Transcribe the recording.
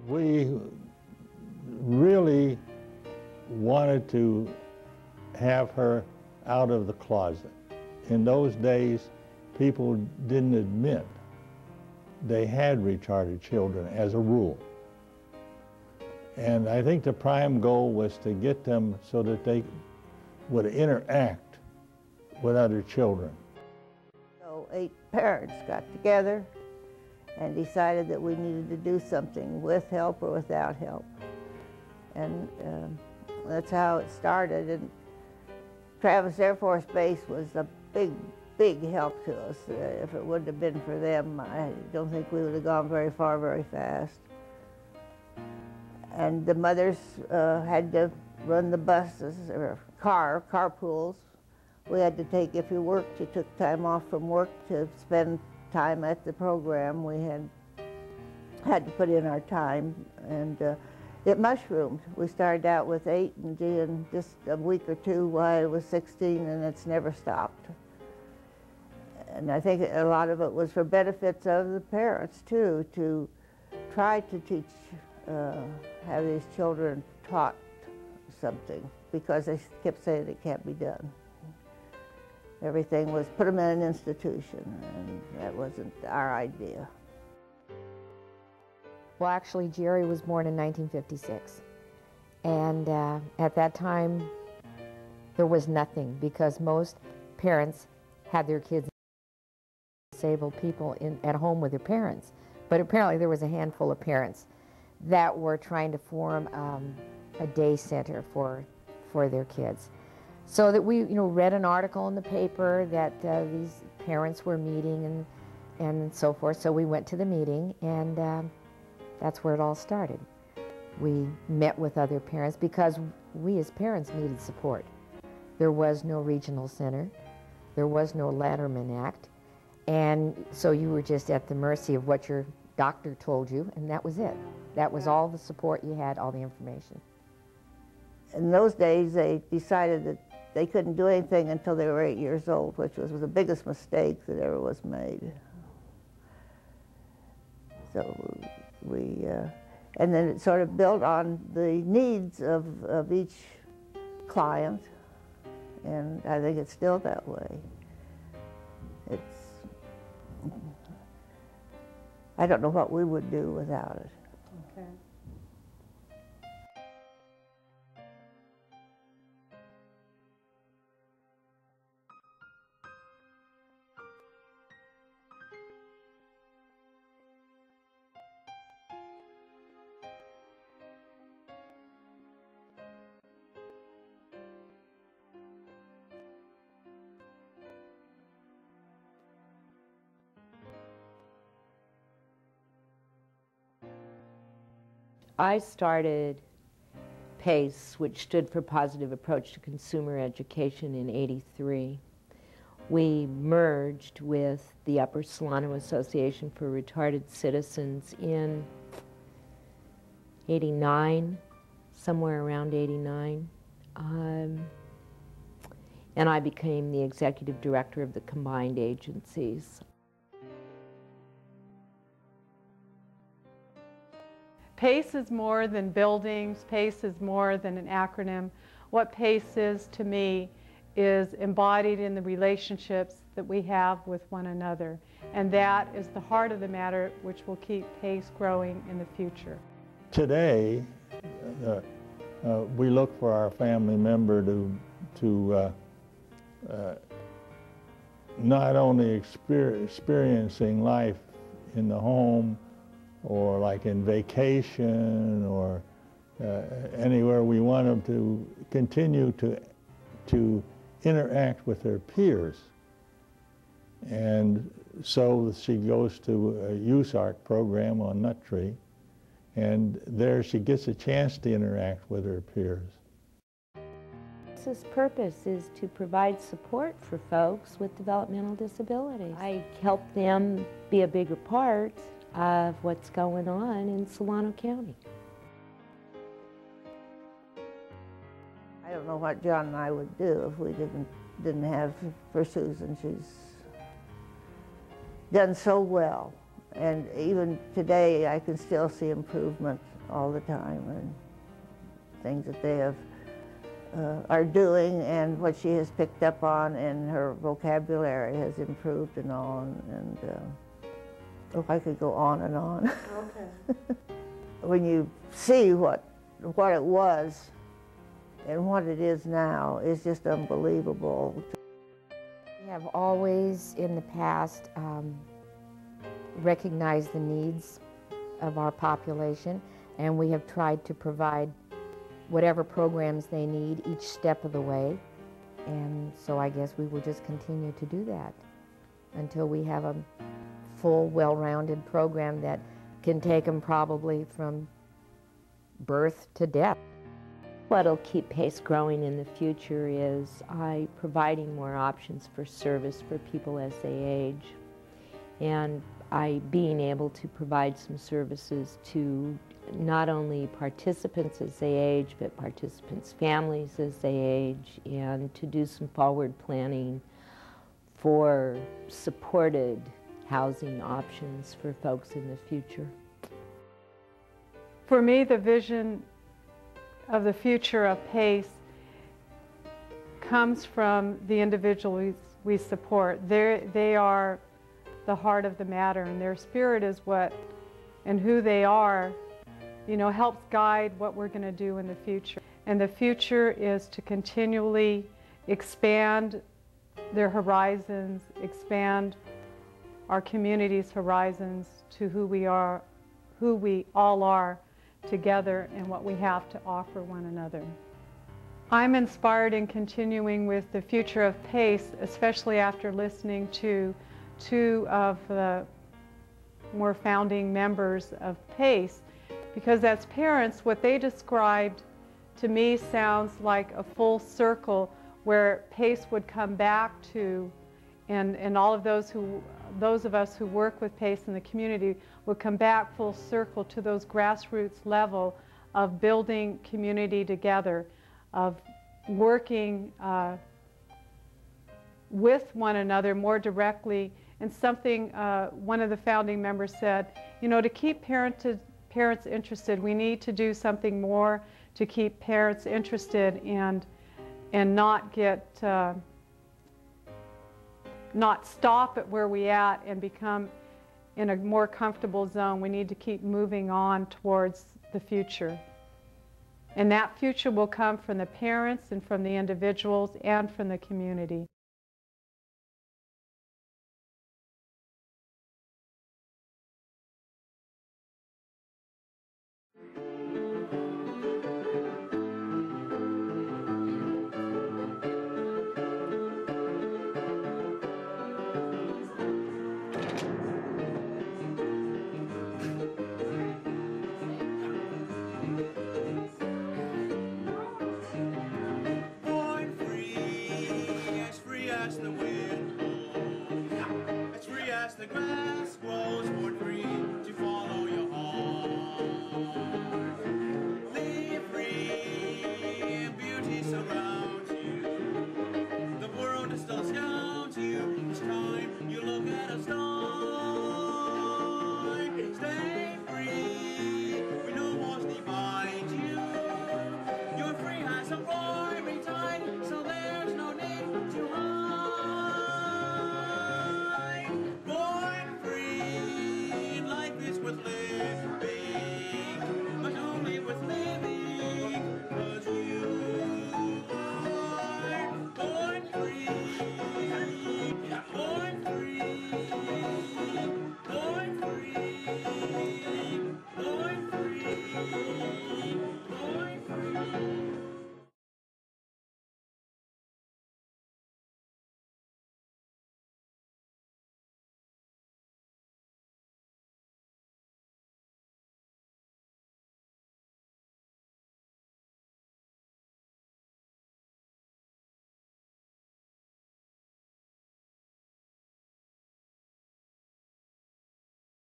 We really wanted to have her out of the closet. In those days, people didn't admit they had retarded children as a rule. And I think the prime goal was to get them so that they would interact with other children. So 8 parents got together and decided that we needed to do something with help or without help. And that's how it started. And Travis Air Force Base was a big help to us. If it wouldn't have been for them, I don't think we would have gone very far very fast. And the mothers had to run the buses or carpools. We had to take, if you worked, you took time off from work to spend time at the program. We had to put in our time, and it mushroomed. We started out with 8, and in just a week or two, why it was 16, and it's never stopped. And I think a lot of it was for benefits of the parents too, to try to teach, have these children taught something, because they kept saying it can't be done. Everything was put them in an institution, and that wasn't our idea. Well, actually, Jerry was born in 1956, and at that time, there was nothing, because most parents had their kids disabled people at home with their parents. But apparently there was a handful of parents that were trying to form a day center for their kids. So that we read an article in the paper that these parents were meeting and so forth. So we went to the meeting, and that's where it all started. We met with other parents because we as parents needed support. There was no regional center. There was no Letterman Act. And so you were just at the mercy of what your doctor told you, and that was it. That was all the support you had, all the information. In those days, they decided that they couldn't do anything until they were 8 years old, which was the biggest mistake that ever was made. So and then it sort of built on the needs of each client, and I think it's still that way. I don't know what we would do without it. Okay. I started PACE, which stood for Positive Approach to Consumer Education, in '83. We merged with the Upper Solano Association for Retarded Citizens in '89, somewhere around '89. And I became the executive director of the combined agencies. PACE is more than buildings. PACE is more than an acronym. What PACE is to me is embodied in the relationships that we have with one another. And that is the heart of the matter, which will keep PACE growing in the future. Today, we look for our family member to not only experiencing life in the home, or like in vacation, or anywhere. We want them to continue to interact with their peers. And so she goes to a USARC program on Nut Tree, and there she gets a chance to interact with her peers. Its purpose is to provide support for folks with developmental disabilities. I help them be a bigger part of what's going on in Solano County. I don't know what John and I would do if we didn't have for Susan. She's done so well, and even today I can still see improvement all the time, and things that they are doing, and what she has picked up on, and her vocabulary has improved and all, and oh, I could go on and on. Okay. When you see what it was and what it is now, it's just unbelievable. We have always in the past recognized the needs of our population, and we have tried to provide whatever programs they need each step of the way. And so I guess we will just continue to do that until we have a full, well-rounded program that can take them probably from birth to death. What'll keep PACE growing in the future is providing more options for service for people as they age, and being able to provide some services to not only participants as they age, but participants' families as they age, and to do some forward planning for supported housing options for folks in the future. For me, the vision of the future of PACE comes from the individuals we support. They are the heart of the matter, and their spirit is what, and who they are, you know, helps guide what we're going to do in the future. And the future is to continually expand their horizons, expand our community's horizons to who we are, who we all are together, and what we have to offer one another. I'm inspired in continuing with the future of PACE, especially after listening to two of the more founding members of PACE, because as parents, what they described to me sounds like a full circle where PACE would come back to, and all of those of us who work with PACE in the community would come back full circle to those grassroots level of building community together, of working with one another more directly. And something one of the founding members said, you know, to keep parents interested, we need to do something more to keep parents interested and not get not stop at where we at and become in a more comfortable zone. We need to keep moving on towards the future. And that future will come from the parents and from the individuals and from the community.